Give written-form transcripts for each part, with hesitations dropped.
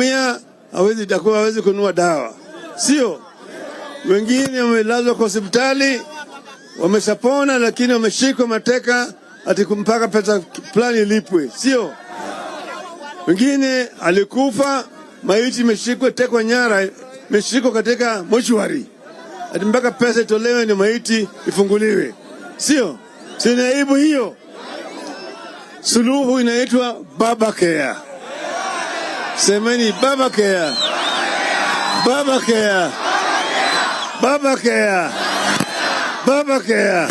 ameumia, hawezi kununua dawa, sio? Wengine wamelazwa kwa hospitali, wameshapona, lakini wameshikwa mateka ati mpaka pesa fulani ilipwe, sio? Wengine alikufa, maiti imeshikwa, tekwa nyara, imeshikwa katika mortuary, ati mpaka pesa itolewe ni maiti ifunguliwe, sio? Si aibu hiyo? Suluhu inaitwa Baba Care. Semeni Baba Care. Baba Care. Baba Care. Baba Care.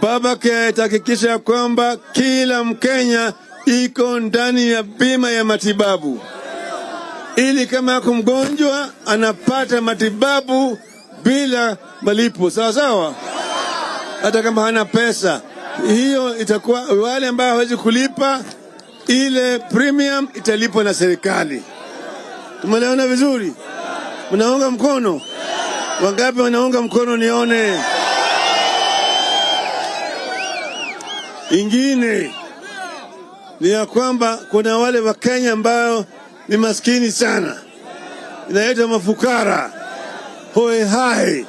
Baba Care itahakikisha kwamba kila Mkenya iko ndani ya bima ya matibabu, ili kama ako mgonjwa anapata matibabu bila malipo, sawa sawa, hata kama hana pesa. Hiyo itakuwa wale ambao hawezi kulipa ile premium italipwa na serikali. Tumeelewana vizuri? Mnaunga mkono? Wangapi wanaunga mkono nione? Ingine ni ya kwamba kuna wale wa Kenya ambao ni maskini sana, inaitwa mafukara, hoe hai,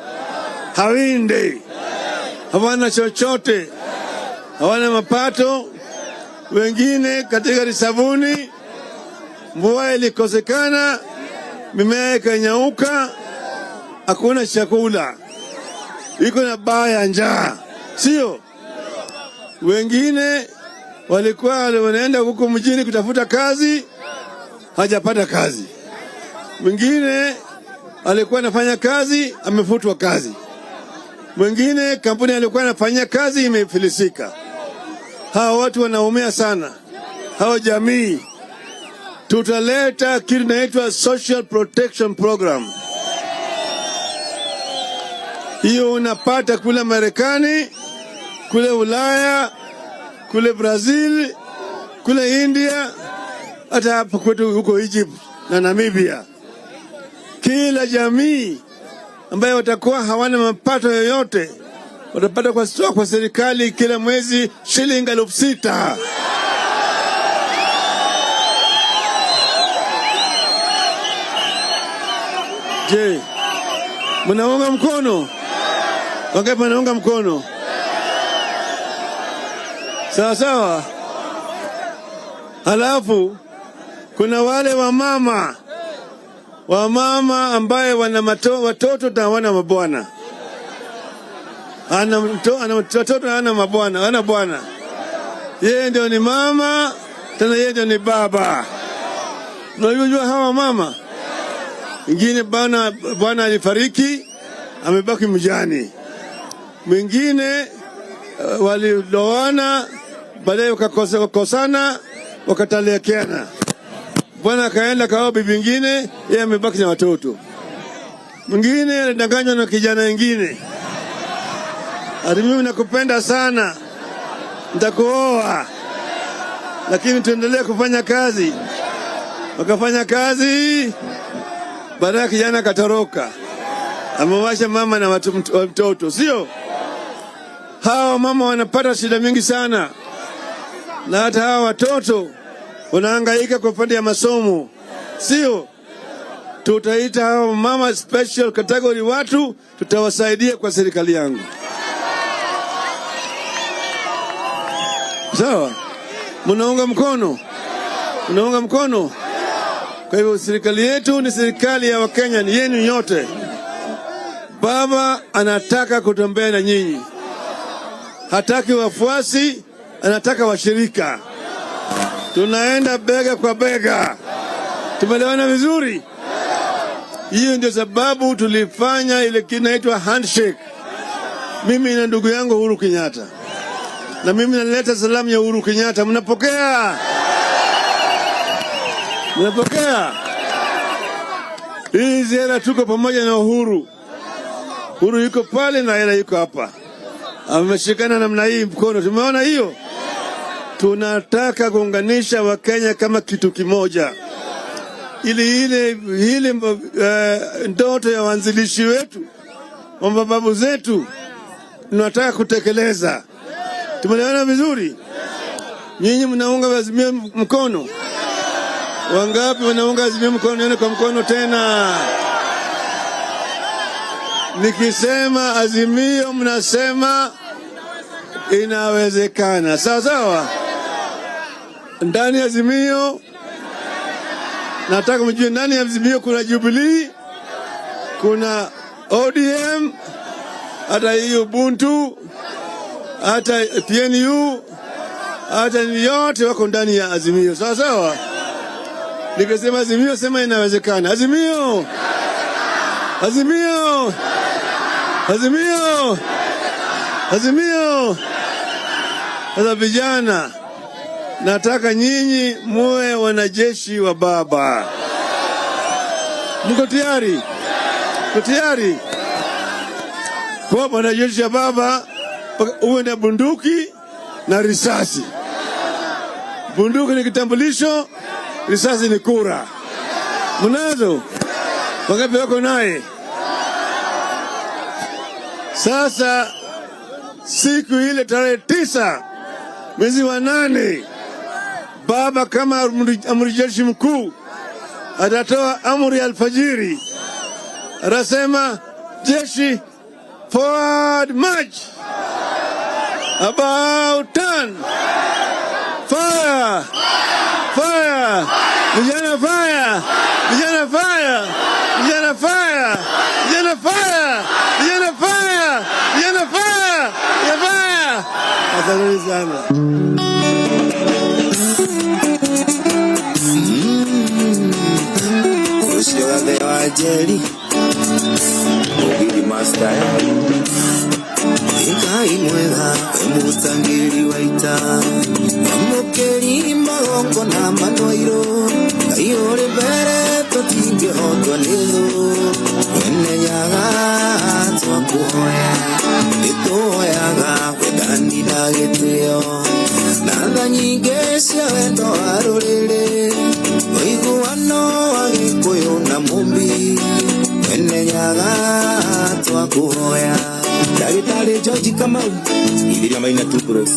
hawinde, hawana chochote, hawana mapato. Wengine katika risabuni, mvua ilikosekana, mimea ikanyauka, hakuna chakula, iko na baa ya njaa, sio? Wengine walikuwa wanaenda huko mjini kutafuta kazi, hajapata kazi. Mwingine alikuwa anafanya kazi, amefutwa kazi. Mwingine kampuni alikuwa anafanya kazi imefilisika. Hawa watu wanaumia sana. Hawa jamii tutaleta kitu inaitwa Social Protection Program. Hiyo unapata kule Marekani, kule Ulaya, kule Brazil, kule India, hata hapa kwetu huko Egypt na Namibia. Kila jamii ambayo watakuwa hawana mapato yoyote watapata kwa serikali kila mwezi shilingi 6,000. Je, mnaunga mkono? Wangapi wanaunga mkono? Sawa sawa. Halafu kuna wale wamama ambaye wana watoto na wana mabwana. Ana watoto na ana mabwana, ana bwana. Yeye ndio ni mama, tena yeye ndio ni baba. Unajua hawa mama mwingine bwana alifariki, amebaki mjane. Mwingine waliloana, baadaye wakakosana, wakataliakiana. Bwana akaenda kaoa bibi nyingine, yeye amebaki na watoto. Mwingine alidanganywa na kijana mwingine, ati mimi nakupenda sana, nitakuoa, lakini tuendelee kufanya kazi. Wakafanya kazi, baadaye kijana katoroka, amewasha mama na watoto, sio? Hawa mama wanapata shida mingi sana, na hata hawa watoto wanahangaika kwa upande ya masomo, sio? Tutaita hawa mama special category watu, tutawasaidia kwa serikali yangu. Sawa? Mnaunga mkono? Mnaunga mkono? Kwa hivyo serikali yetu ni serikali ya Wakenya, ni yenu nyote. Baba anataka kutembea na nyinyi. Hataki wafuasi, anataka washirika. Tunaenda bega kwa bega. Tumeelewana vizuri? Hiyo ndio sababu tulifanya ile kinaitwa handshake. Mimi na ndugu yangu Uhuru Kenyatta. Na mimi naleta salamu ya Uhuru Kenyatta. Mnapokea? Mnapokea? Hii ziara tuko pamoja na Uhuru. Uhuru yuko pale na yeye yuko hapa. Ameshikana namna hii mkono. Tumeona hiyo? Tunataka kuunganisha Wakenya kama kitu kimoja. Ile ndoto ya wanzilishi wetu, mababu zetu, tunataka kutekeleza. Tumeelewana vizuri? Nyinyi mnaunga Azimio mkono? Wangapi wanaunga Azimio mkono? Nione kwa mkono tena. Nikisema Azimio mnasema inawezekana. Sawa sawa. Ndani ya Azimio nataka mjue ndani ya Azimio kuna Jubilee, kuna ODM, hata hiyo Ubuntu, hata PNU, hata yote wako ndani ya Azimio. Sawa sawa. Nikisema Azimio sema inawezekana. Azimio. Azimio. Azimio. Azimio. Sasa vijana, nataka nyinyi muwe wanajeshi wa baba. Mko tayari? Mko tayari? Kwa wanajeshi wa baba uwe na bunduki na risasi. Bunduki ni kitambulisho, risasi ni kura. Mnazo? Wangapi wako naye? Sasa siku ile tarehe 9 mwezi wa 8, baba kama amri jeshi mkuu atatoa amri alfajiri. Anasema jeshi forward march. About turn. Fire. Fire. Vijana fire. Vijana fire. Vijana fire. Vijana fire. Vijana fire. Vijana fire. Vijana fire. Asante sana. Ushira de wajeli Ogidi master Ikai mwega Mutangiri waita Namukeri magongo na manoiro Kaiore bere totinge hodwa nilu Wene yaga Twakuhoya Ito yaga Wedani na geteo Nada nyinge Sia wendo arurele Oiguano Agikuyo na mumbi Wene yaga Twakuhoya Daritale George Kamau Ibiri amaina tupros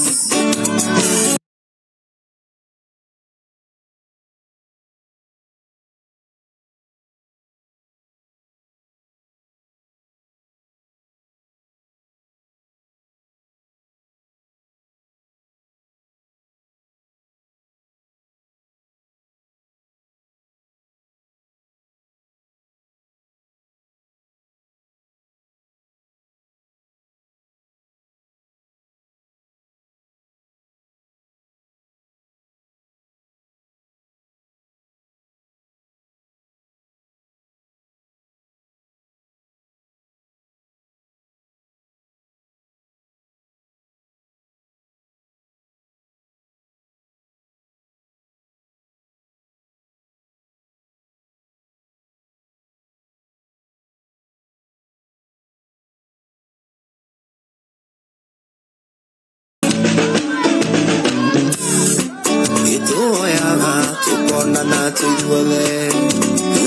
Tukona na tuiwele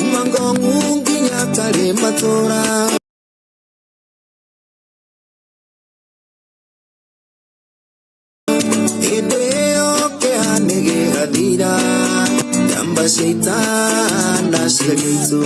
Umango ngungi nyakale matora Ideo ke hanege hadira Jamba sheitana shiritu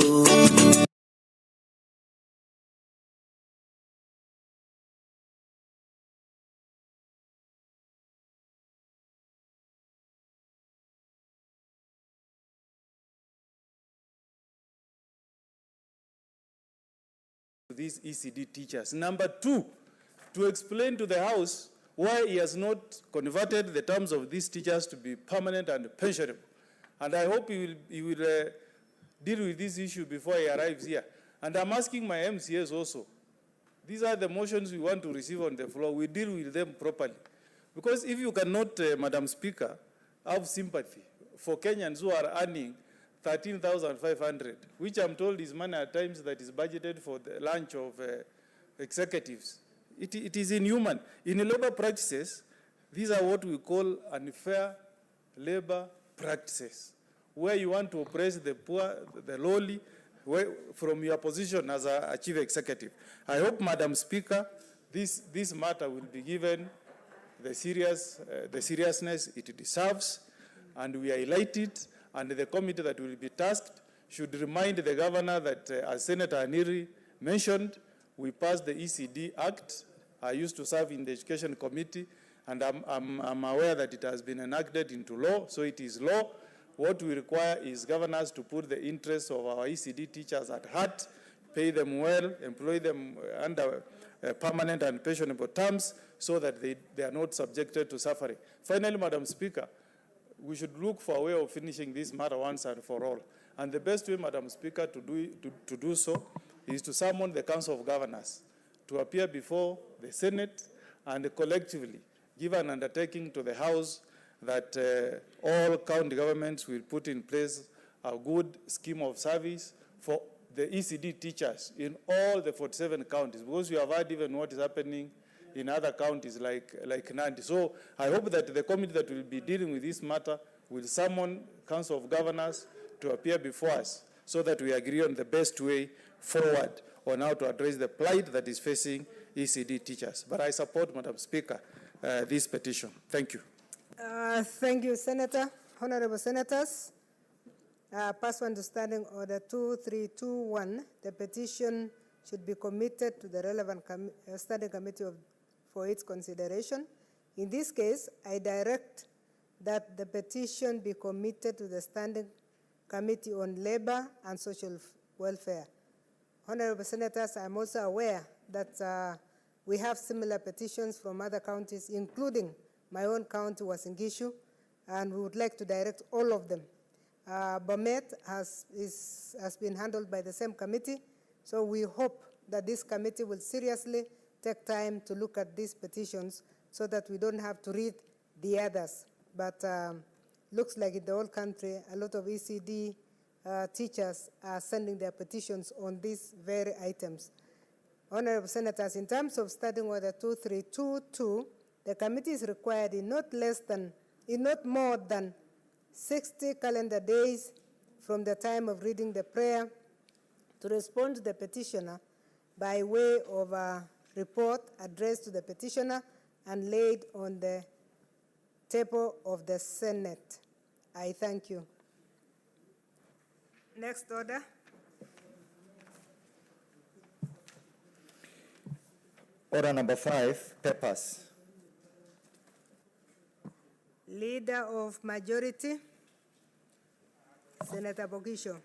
These ECD teachers. Number 2, to explain to the House why he has not converted the terms of these teachers to be permanent and pensionable. And I hope he will deal with this issue before he arrives here. And I'm asking my MCAs also. These are the motions we want to receive on the floor. We deal with them properly. Because if you cannot, Madam Speaker, have sympathy for Kenyans who are earning 13,500, which I'm told is money at times that is budgeted for the lunch of executives. It is inhuman. In labor practices, these are what we call unfair labor practices, where you want to oppress the poor, the lowly, from your position as a chief executive. I hope, Madam Speaker, this matter will be given the seriousness it deserves, and we highlight it. and the committee that will be tasked should remind the governor that, as Senator Aniri mentioned, we passed the ECD Act. I used to serve in the Education Committee, and I'm aware that it has been enacted into law, so it is law. What we require is governors to put the interests of our ECD teachers at heart, pay them well, employ them under permanent and pensionable terms so that they are not subjected to suffering. Finally, Madam Speaker, we should look for a way of finishing this matter once and for all. And the best way, Madam Speaker, to do so is to summon the Council of Governors to appear before the Senate and collectively give an undertaking to the House that all county governments will put in place a good scheme of service for the ECD teachers in all the 47 counties, because we have heard even what is happening in other counties like Nandi. So I hope that the committee that will be dealing with this matter will summon Council of Governors to appear before us so that we agree on the best way forward on how to address the plight that is facing ECD teachers. But I support, Madam Speaker, this petition. Thank you. Thank you, Senator. Honorable Senators, pursuant to Standing Order 2321, the petition should be committed to the relevant Standing Committee for its consideration. In this case, I direct that the petition be committed to the Standing Committee on Labor and Social Welfare. Honorable Senators, I'm also aware that we have similar petitions from other counties, including my own county, Uasin Gishu, and we would like to direct all of them. Bomet has been handled by the same committee, so we hope that this committee will seriously take time to look at these petitions so that we don't have to read the others. But looks like in the whole country, a lot of ECD teachers are sending their petitions on these very items. Honorable Senators, in terms of Standing Order 2322, the committee is required in not more than 60 calendar days from the time of reading the prayer to respond to the petitioner by way of a report addressed to the petitioner and laid on the table of the Senate. I thank you. Next order. Order number 5, papers. Leader of Majority, Senator Bogisho.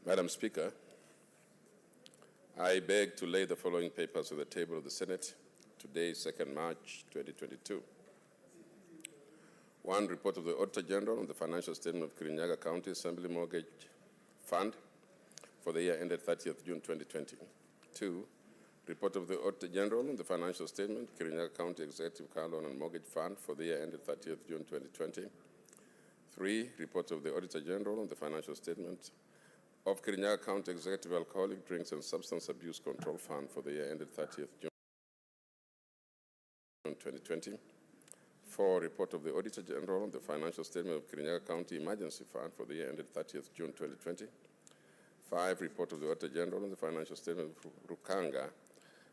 Madam Speaker, I beg to lay the following papers on the table of the Senate today, 2nd March 2022. 1, report of the Auditor General on the financial statement of Kirinyaga County Assembly Mortgage Fund for the year ended 30th June 2020. 2, report of the Auditor General on the financial statement Kirinyaga County Executive Car Loan and Mortgage Fund for the year ended 30th June 2020. 3, report of the Auditor General on the financial statement of Kirinyaga County Executive Alcoholic Drinks and Substance Abuse Control Fund for the year ended 30th June 2020. 4, report of the Auditor General on the financial statement of Kirinyaga County Emergency Fund for the year ended 30th June 2020. 5, report of the Auditor General on the financial statement of Rukanga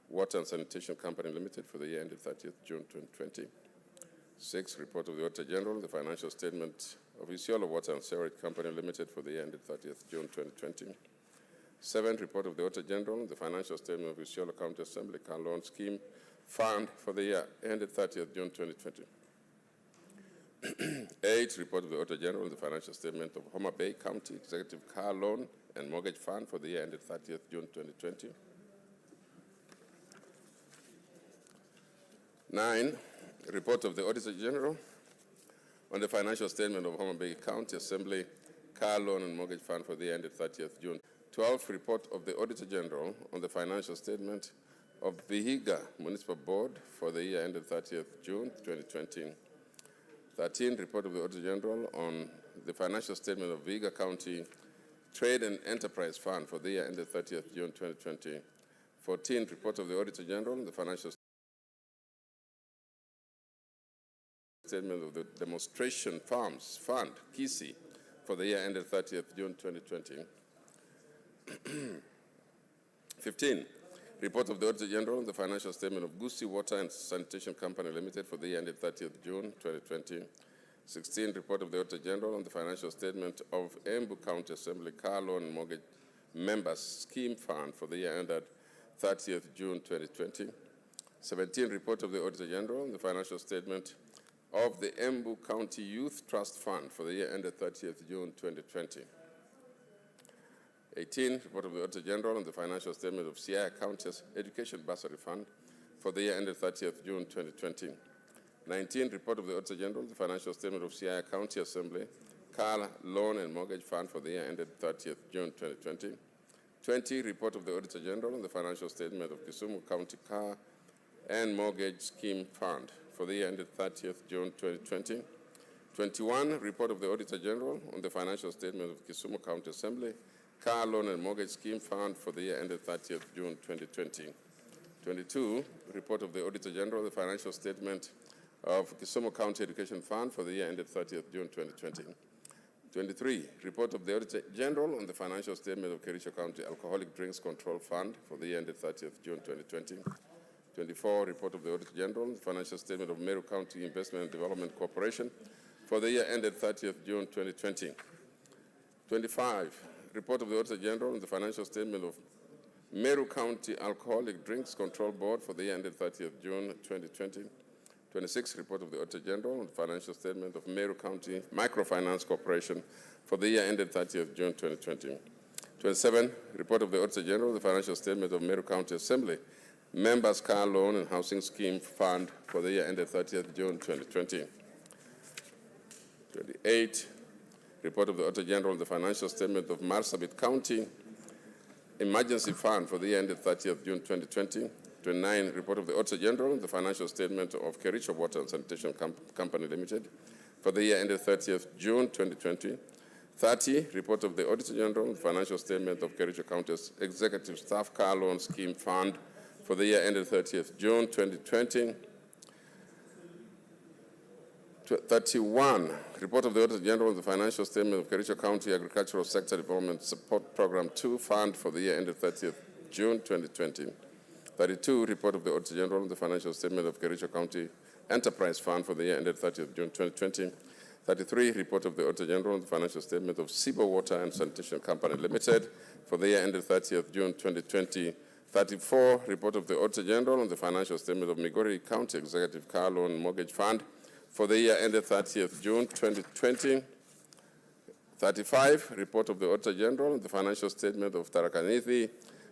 Water and Sanitation Company Limited for the year ended 30th June 2020. 6, report of the Auditor General on the financial statement of Isiolo Water and Sewerage Company Limited for the year ended 30th June 2020. 7, report of the Auditor General on the financial statement of Isiolo County Assembly Car Loan Scheme Fund for the year ended 30th June 2020. 8, report of the Auditor General on the financial statement of Homa Bay County Executive Car Loan and Mortgage Fund for the year ended 30th June 2020. 9, report of the Auditor General on the financial statement of Homa Bay County Assembly Car Loan and Mortgage Fund for the year ended 30th June. 12, report of the Auditor General on the financial statement of Vihiga Municipal Board for the year ended 30th June 2020. 13, report of the Auditor General on the financial statement of Vihiga County Trade and Enterprise Fund for the year ended 30th June 2020. 14, report of the Auditor General on the financial statement of the Demonstration Farms Fund, KISI, for the year ended 30th June 2020. 15, report of the Auditor General on the financial statement of Gusii Water and Sanitation Company Limited for the year ended 30th June 2020. 16, report of the Auditor General on the financial statement of Embu County Assembly Car Loan and Mortgage Members Scheme Fund for the year ended 30th June 2020. 17, report of the Auditor General on the financial statement of the Embu County Youth Trust Fund for the year ended 30th June 2020. 18, report of the Auditor General on the financial statement of Siaya County's Education Bursary Fund for the year ended 30th June 2020. 19, report of the Auditor General on the financial statement of Siaya County Assembly Car Loan and Mortgage Fund for the year ended 30th June 2020. 20, report of the Auditor General on the financial statement of Kisumu County Car and Mortgage Scheme Fund for the year ended 30th June 2020. 21, report of the Auditor General on the financial statement of Kisumu County Assembly Car Loan and Mortgage Scheme Fund for the year ended 30th June 2020. 22, report of the Auditor General on the financial statement of Kisumu County Education Fund for the year ended 30th June 2020. 23, report of the Auditor General on the financial statement of Kericho County Alcoholic Drinks Control Fund for the year ended 30th June 2020. 24, report of the Auditor General on the financial statement of Meru County Investment and Development Corporation for the year ended 30th June 2020. 25, report of the Auditor General on the financial statement of Meru County Alcoholic Drinks Control Board for the year ended 30th June 2020. 26, report of the Auditor General on the financial statement of Meru County Microfinance Corporation for the year ended 30th June 2020. 27, report of the Auditor General on the financial statement of Meru County Assembly Members Car Loan and Housing Scheme Fund for the year ended 30th June 2020. 28, report of the Auditor General on the financial statement of Marsabit County Emergency Fund for the year ended 30th June 2020. 29, report of the Auditor General on the financial statement of Kericho Water and Sanitation Company Limited for the year ended 30th June 2020. 30, report of the Auditor General on the financial statement of Kericho County's Executive Staff Car Loan Scheme Fund for the year ended 30th June 2020. 31, report of the Auditor General on the financial statement of Kericho County Agricultural Sector Development Support Program 2 Fund for the year ended 30th June 2020. 32, report of the Auditor General on the financial statement of Kericho County Enterprise Fund for the year ended 30th June 2020. 33, report of the Auditor General on the financial statement of Sibo Water and Sanitation Company Limited for the year ended 30th June 2020. 34, report of the Auditor General on the financial statement of Migori County Executive Car Loan Mortgage Fund for the year ended 30th June 2020. 35, report of the Auditor General on the financial statement of Tharaka Nithi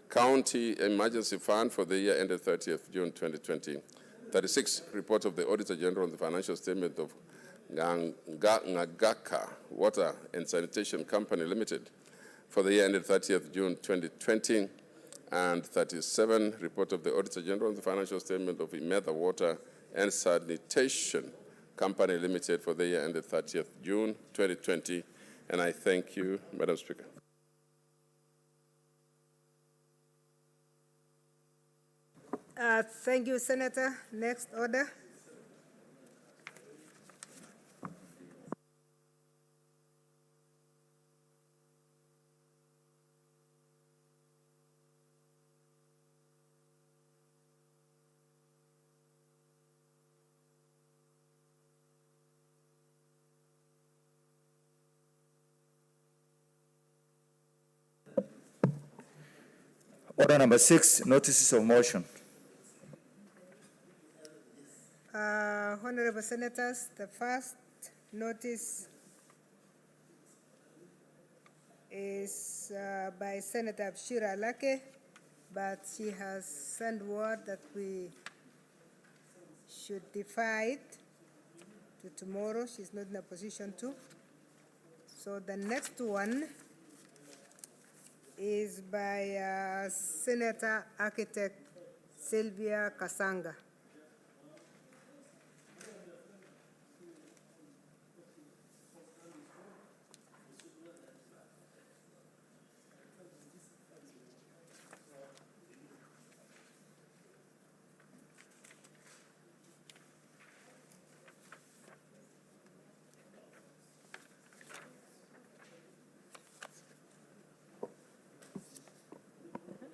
County Emergency Fund for the year ended 30th June 2020. 36, report of the Auditor General on the financial statement of Ngagaka Water and Sanitation Company Limited for the year ended 30th June 2020. And 37, report of the Auditor General on the financial statement of Imeda Water and Sanitation Company Limited for the year ended 30th June 2020. And I thank you, Madam Speaker. Thank you, Senator. Next order. Order number 6, notices of motion. Honorable Senators, the first notice is by Senator Abshira Lake, but she has sent word that we should defer it to tomorrow. She's not in a position to. So the next one is by Senator Architect Sylvia Kasanga.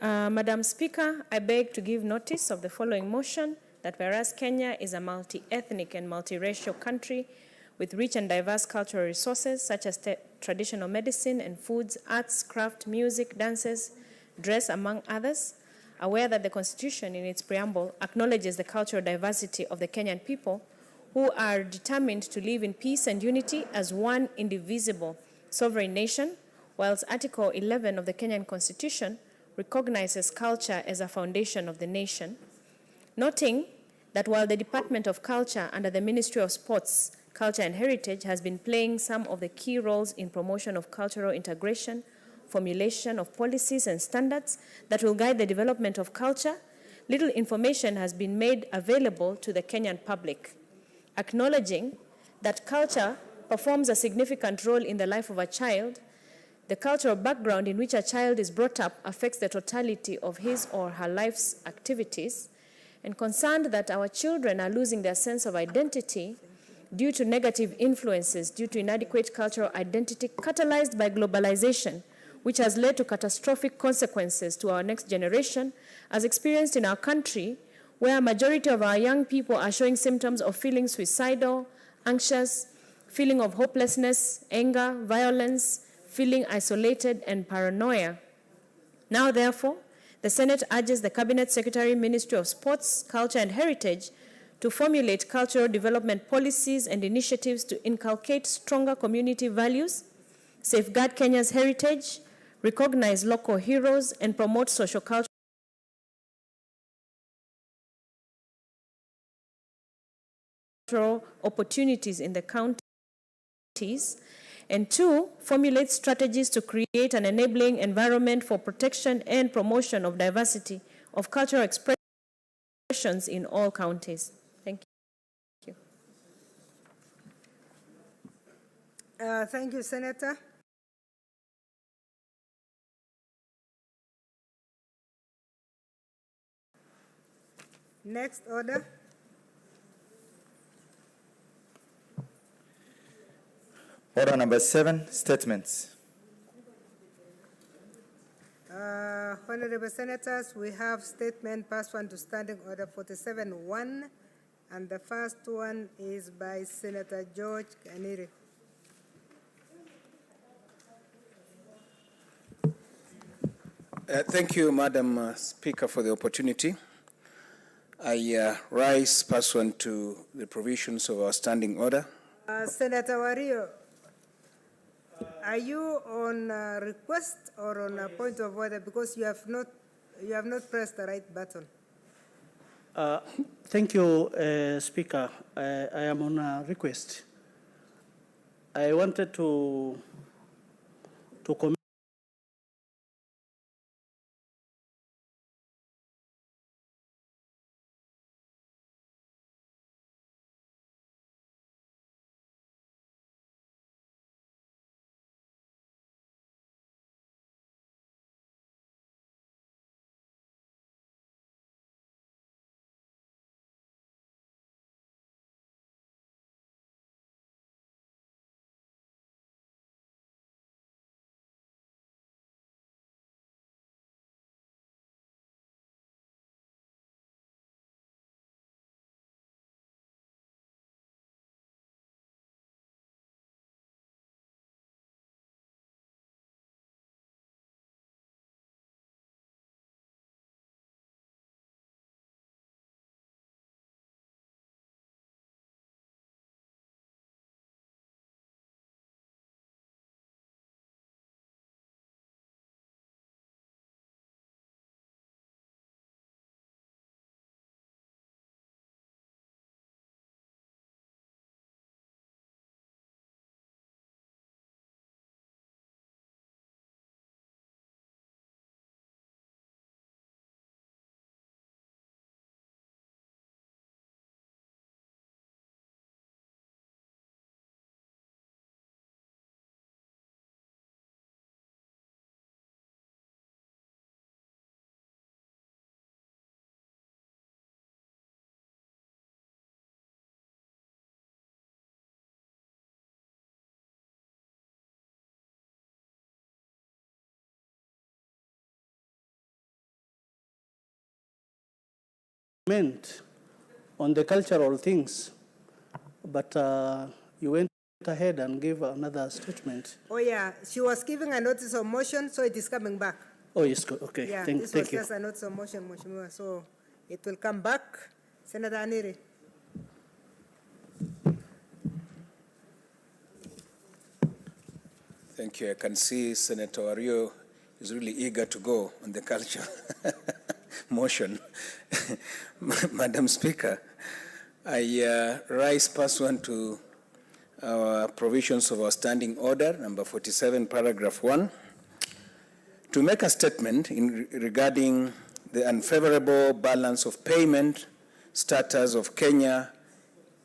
Madam Speaker, I beg to give notice of the following motion that whereas Kenya is a multi-ethnic and multiracial country with rich and diverse cultural resources such as traditional medicine and foods, arts, craft, music, dances, dress, among others, aware that the Constitution in its preamble acknowledges the cultural diversity of the Kenyan people who are determined to live in peace and unity as one indivisible sovereign nation, whilst Article 11 of the Kenyan Constitution recognizes culture as a foundation of the nation, noting that while the Department of Culture under the Ministry of Sports, Culture and Heritage has been playing some of the key roles in promotion of cultural integration, formulation of policies and standards that will guide the development of culture, little information has been made available to the Kenyan public. Acknowledging that culture performs a significant role in the life of a child, the cultural background in which a child is brought up affects the totality of his or her life's activities, and concerned that our children are losing their sense of identity due to negative influences, due to inadequate cultural identity catalyzed by globalization, which has led to catastrophic consequences to our next generation, as experienced in our country, where a majority of our young people are showing symptoms of feeling suicidal, anxious, feeling of hopelessness, anger, violence, feeling isolated, and paranoia. Now, therefore, the Senate urges the Cabinet Secretary, Ministry of Sports, Culture and Heritage to formulate cultural development policies and initiatives to inculcate stronger community values, safeguard Kenya's heritage, recognize local heroes, and promote social cultural opportunities in the counties, and two, formulate strategies to create an enabling environment for protection and promotion of diversity of cultural expressions in all counties. Thank you. Thank you, Senator. Next order. Order number 7, statements. Honorable Senators, we have statement passed on to Standing Order 47-1, and the first one is by Senator George Kaniri. Thank you, Madam Speaker, for the opportunity. I rise pursuant to the provisions of our standing order. Senator Wario, are you on request or on a point of order, because you have not pressed the right button? Thank you, Speaker. I am on a request. I wanted to comment comment on the cultural things, but you went ahead and gave another statement. Oh yeah, she was giving a notice of motion, so it is coming back. Oh, yes, okay. Yeah, Thank this you. was just a notice of motion, Mheshimiwa, so it will come back. Senator Aniri. Thank you. I can see Senator Wario is really eager to go on the culture motion. Madam Speaker, I rise pursuant to our provisions of our standing order, number 47, paragraph 1, to make a statement regarding the unfavorable balance of payment status of Kenya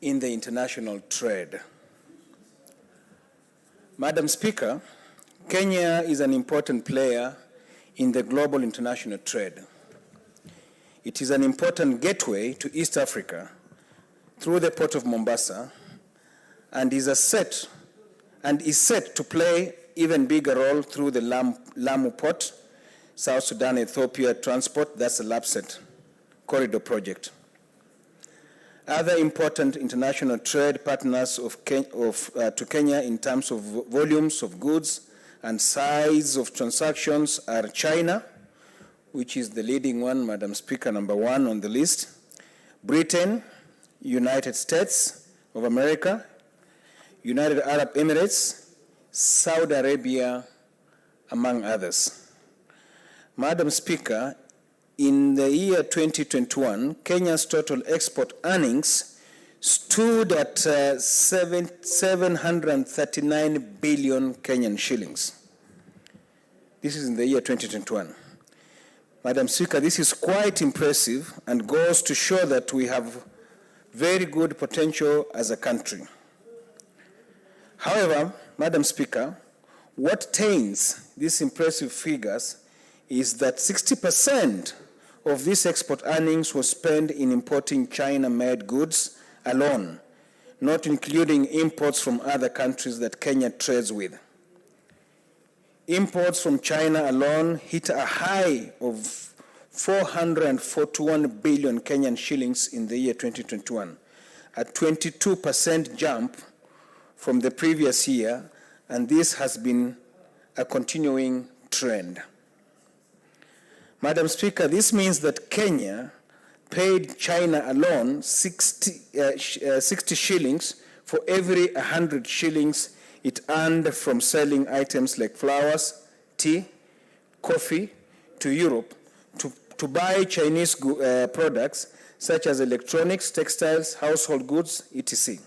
in the international trade. Madam Speaker, Kenya is an important player in the global international trade. It is an important gateway to East Africa through the port of Mombasa and is set to play even bigger role through the Lamu port, South Sudan, Ethiopia transport, that's the LAPSET corridor project. Other important international trade partners to Kenya in terms of volumes of goods and size of transactions are China, which is the leading one, Madam Speaker, number 1 on the list, Britain, United States of America, United Arab Emirates, Saudi Arabia, among others. Madam Speaker, in the year 2021, Kenya's total export earnings stood at 739 billion Kenyan shillings. This is in the year 2021. Madam Speaker, this is quite impressive and goes to show that we have very good potential as a country. However, Madam Speaker, what taints these impressive figures is that 60% of these export earnings was spent in importing China-made goods alone, not including imports from other countries that Kenya trades with. Imports from China alone hit a high of 441 billion Kenyan shillings in the year 2021, a 22% jump from the previous year, and this has been a continuing trend. Madam Speaker, this means that Kenya paid China alone 60 shillings for every 100 shillings it earned from selling items like flowers, tea, coffee to Europe to buy Chinese products such as electronics, textiles, household goods, etc.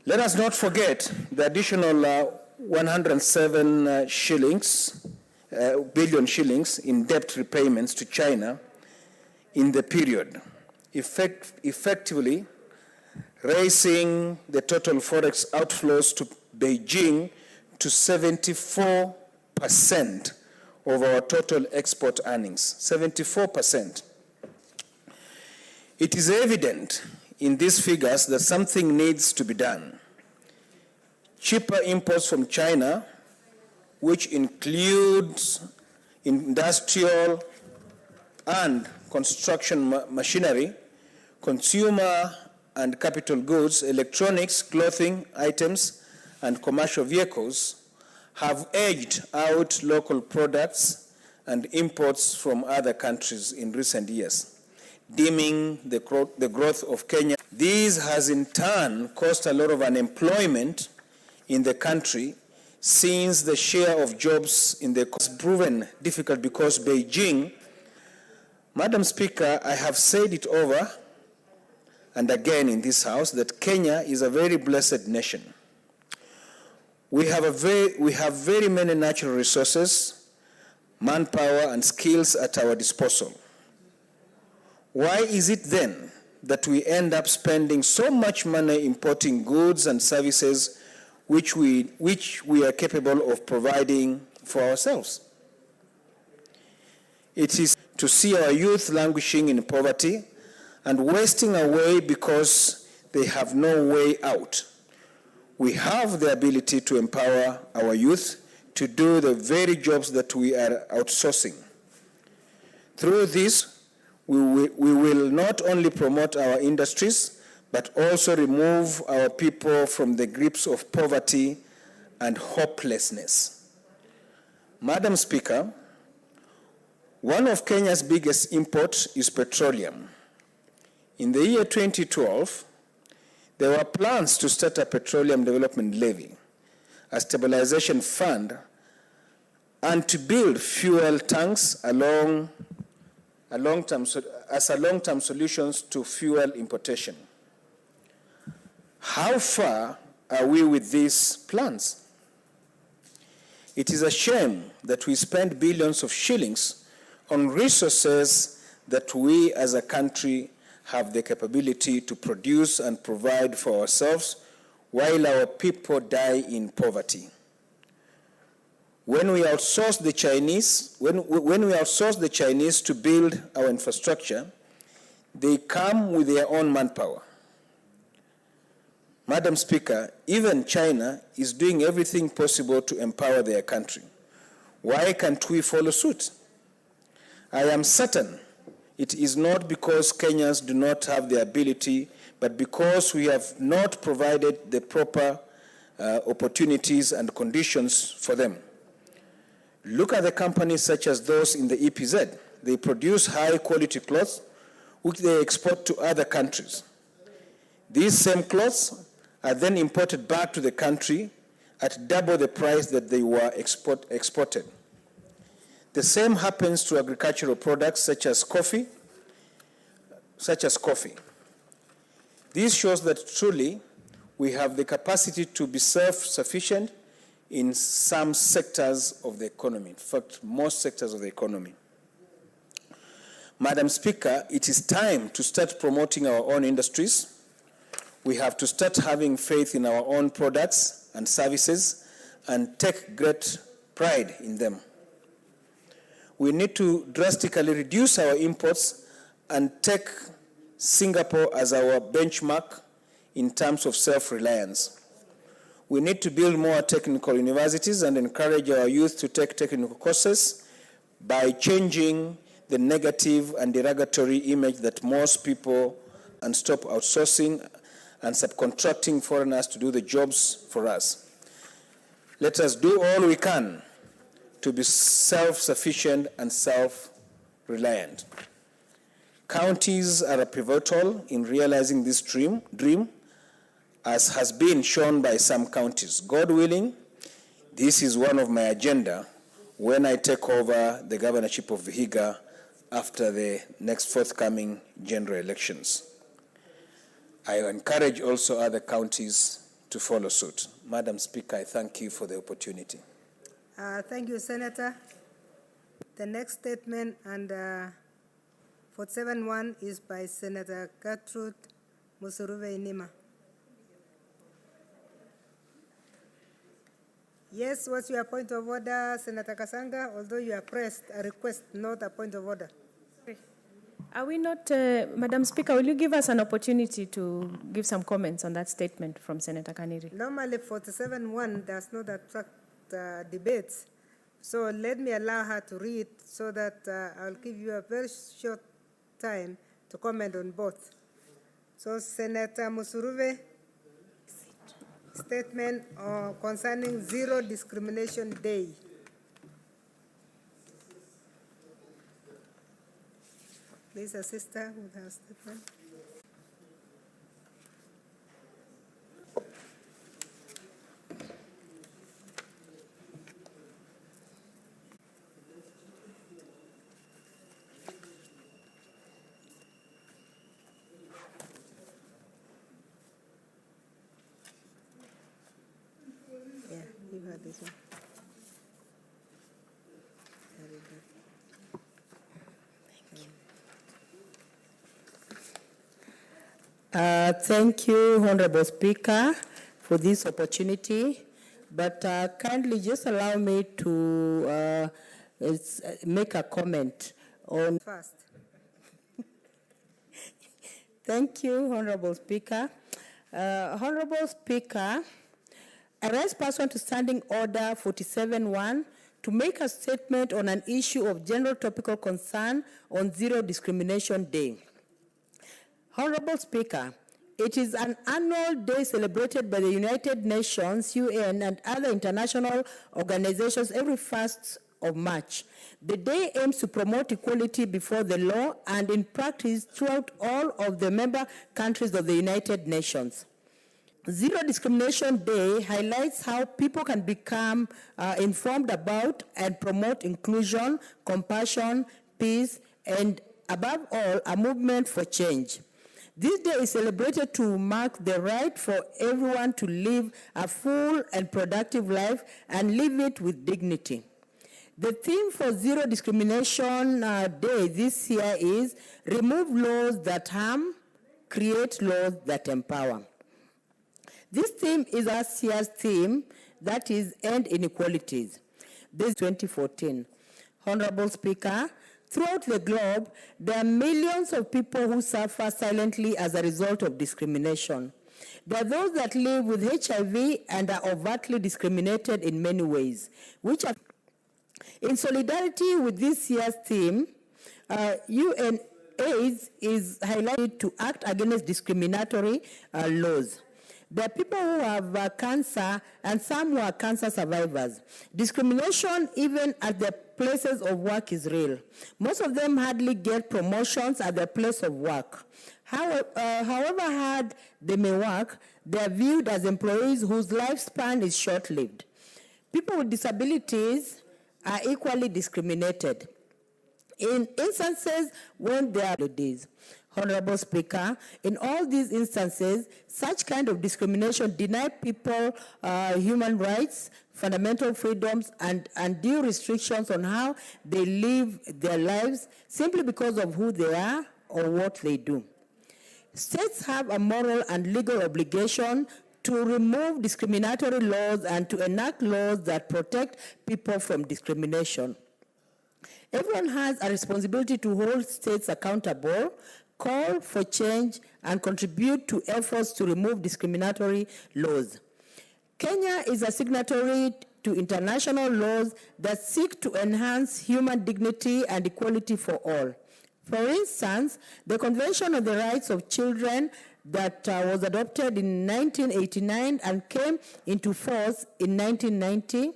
Let us not forget the additional 107 billion shillings in debt repayments to China in the period, effectively raising the total forex outflows to Beijing to 74% of our total export earnings, 74%. It is evident in these figures that something needs to be done. Cheaper imports from China, which includes industrial and construction machinery, consumer and capital goods, electronics, clothing items, and commercial vehicles, have edged out local products and imports from other countries in recent years, dimming the growth of Kenya. This has in turn caused a lot of unemployment in the country, since the share of jobs in the has proven difficult because Beijing, Madam Speaker, I have said it over and again in this House that Kenya is a very blessed nation. We have very many natural resources, manpower, and skills at our disposal. Why is it then that we end up spending so much money importing goods and services which we are capable of providing for ourselves? It is to see our youth languishing in poverty and wasting away because they have no way out. We have the ability to empower our youth to do the very jobs that we are outsourcing. Through this, we will not only promote our industries, but also remove our people from the grips of poverty and hopelessness. Madam Speaker, one of Kenya's biggest imports is petroleum. In the year 2012, there were plans to start a petroleum development levy, a stabilization fund, and to build fuel tanks as long-term solutions to fuel importation. How far are we with these plans? It is a shame that we spend billions of shillings on resources that we as a country have the capability to produce and provide for ourselves while our people die in poverty. When we outsource the Chinese to build our infrastructure, they come with their own manpower. Madam Speaker, even China is doing everything possible to empower their country. Why can't we follow suit? I am certain it is not because Kenyans do not have the ability, but because we have not provided the proper opportunities and conditions for them. Look at the companies such as those in the EPZ. They produce high-quality clothes, which they export to other countries. These same clothes are then imported back to the country at double the price that they were exported. The same happens to agricultural products such as coffee. This shows that truly we have the capacity to be self-sufficient in some sectors of the economy, in fact, most sectors of the economy. Madam Speaker, it is time to start promoting our own industries. We have to start having faith in our own products and services and take great pride in them. We need to drastically reduce our imports and take Singapore as our benchmark in terms of self-reliance. We need to build more technical universities and encourage our youth to take technical courses by changing the negative and derogatory image that most people and stop outsourcing and subcontracting foreigners to do the jobs for us. Let us do all we can to be self-sufficient and self-reliant. Counties are pivotal in realizing this dream, as has been shown by some counties. God willing, this is one of my agenda when I take over the governorship of Vihiga after the next forthcoming general elections. I encourage also other counties to follow suit. Madam Speaker, I thank you for the opportunity. Thank you, Senator. The next statement under 47-1 is by Senator Gertrude Musuruve Inima. Yes, what's your point of order, Senator Kasanga? Although you are pressed, a request, not a point of order. Are we not, Madam Speaker, will you give us an opportunity to give some comments on that statement from Senator Kaniri? Normally, 47-1 does not attract debates. So let me allow her to read so that I'll give you a very short time to comment on both. So Senator Musuruve, statement concerning Zero Discrimination Day. Please assist her with her statement. Yeah, give her this one. Very good. Thank you, Honorable Speaker, for this opportunity. But kindly just allow me to make a comment on... First. Thank you, Honorable Speaker. Honorable Speaker, I rise pursuant to Standing Order 47-1 to make a statement on an issue of general topical concern on Zero Discrimination Day. Honorable Speaker, it is an annual day celebrated by the United Nations, UN, and other international organizations every 1st of March. The day aims to promote equality before the law and in practice throughout all of the member countries of the United Nations. Zero Discrimination Day highlights how people can become informed about and promote inclusion, compassion, peace, and above all, a movement for change. This day is celebrated to mark the right for everyone to live a full and productive life and live it with dignity. The theme for Zero Discrimination Day this year is remove laws that harm, create laws that empower. This theme is last year's theme, that is End Inequalities. This is 2014. Honorable Speaker, throughout the globe, there are millions of people who suffer silently as a result of discrimination. There are those that live with HIV and are overtly discriminated in many ways, which are in solidarity with this year's theme, UNAIDS is highlighted to act against discriminatory laws. There are people who have cancer and some who are cancer survivors. Discrimination, even at their places of work, is real. Most of them hardly get promotions at their place of work. However hard they may work, they are viewed as employees whose lifespan is short-lived. People with disabilities are equally discriminated in instances when they are holidays. Honorable Speaker, in all these instances, such kind of discrimination deny people human rights, fundamental freedoms, and undue restrictions on how they live their lives simply because of who they are or what they do. States have a moral and legal obligation to remove discriminatory laws and to enact laws that protect people from discrimination. Everyone has a responsibility to hold states accountable, call for change, and contribute to efforts to remove discriminatory laws. Kenya is a signatory to international laws that seek to enhance human dignity and equality for all. For instance, the Convention on the Rights of Children that was adopted in 1989 and came into force in 1990,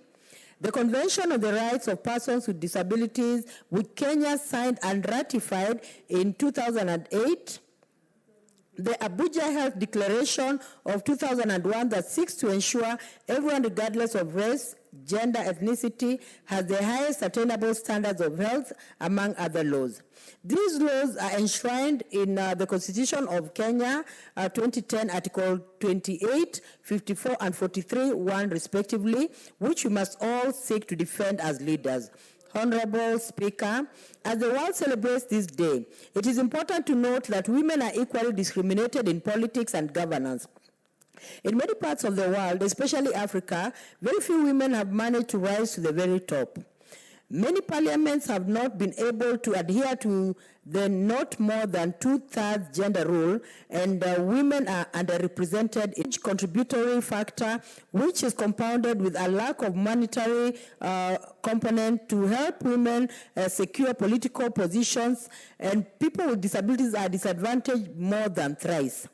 the Convention on the Rights of Persons with Disabilities, which Kenya signed and ratified in 2008, the Abuja Health Declaration of 2001 that seeks to ensure everyone, regardless of race, gender, ethnicity, has the highest attainable standards of health, among other laws. These laws are enshrined in the Constitution of Kenya, 2010, Article 28, 54, and 43(1), respectively, which we must all seek to defend as leaders. Honorable Speaker, as the world celebrates this day, it is important to note that women are equally discriminated in politics and governance. In many parts of the world, especially Africa, very few women have managed to rise to the very top. Many parliaments have not been able to adhere to the not more than 2/3 gender rule, and women are underrepresented, each contributory factor, which is compounded with a lack of monetary component to help women secure political positions, and people with disabilities are disadvantaged more than thrice.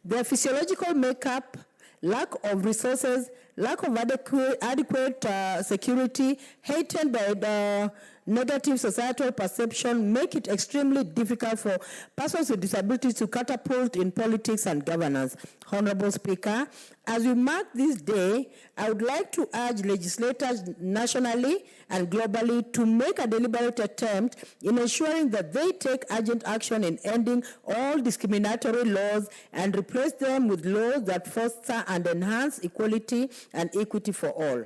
Their physiological makeup, lack of resources, lack of adequate security, heightened by the negative societal perception, make it extremely difficult for persons with disabilities to catapult in politics and governance. Honorable Speaker, as we mark this day, I would like to urge legislators nationally and globally to make a deliberate attempt in ensuring that they take urgent action in ending all discriminatory laws and replace them with laws that foster and enhance equality and equity for all.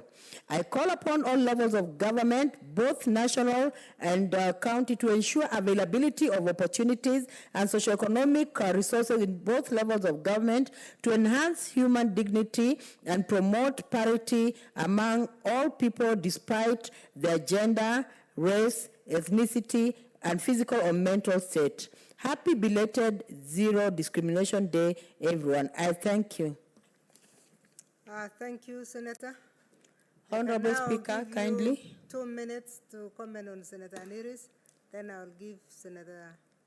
I call upon all levels of government, both national and county, to ensure availability of opportunities and socioeconomic resources in both levels of government to enhance human dignity and promote parity among all people despite their gender, race, ethnicity, and physical or mental state. Happy belated Zero Discrimination Day, everyone. I thank you. Thank you, Senator. Honorable Now Speaker, give you kindly. 2 minutes to comment on Senator Aniris, then I'll give Senator